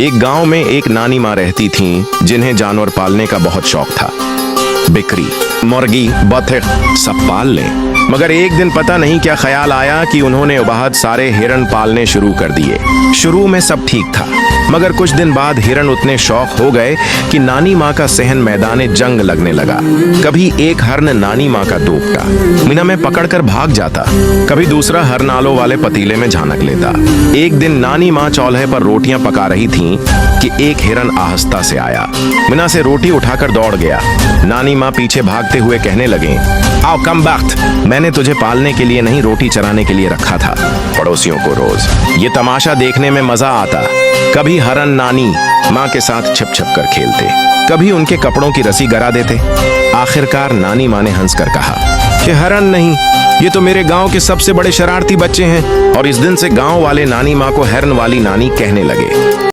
एक गांव में एक नानी माँ रहती थीं जिन्हें जानवर पालने का बहुत शौक था। बिक्री, मुर्गी, बतख सब पाल लें। मगर एक दिन पता नहीं क्या ख्याल आया कि उन्होंने बहुत सारे हिरन पालने शुरू कर दिए। शुरू में सब ठीक था, मगर कुछ दिन बाद हिरन उतने शौक हो गए कि नानी माँ का सहन मैदान जंग लगने लगा। कभी एक हरन नानी माँ का दोपटा मीना में पकड़कर भाग जाता, कभी दूसरा हरनालों वाले पतीले में झानक लेता। एक दिन नानी माँ चौल्हे पर रोटियां पका रही थीं कि एक हिरन आहिस्ता से आया, मीना से रोटी उठाकर दौड़ गया। नानी माँ पीछे भागते हुए कहने लगे, आओ कम वक्त, मैंने तुझे पालने के लिए नहीं रोटी चराने के लिए रखा था। पड़ोसियों को रोज ये तमाशा देखने में मजा आता। कभी हरन नानी माँ के साथ छिप छिप कर खेलते, कभी उनके कपड़ों की रस्सी गरा देते। आखिरकार नानी माँ ने हंसकर कहा कि हरन नहीं, ये तो मेरे गांव के सबसे बड़े शरारती बच्चे हैं। और इस दिन से गांव वाले नानी माँ को हिरन वाली नानी कहने लगे।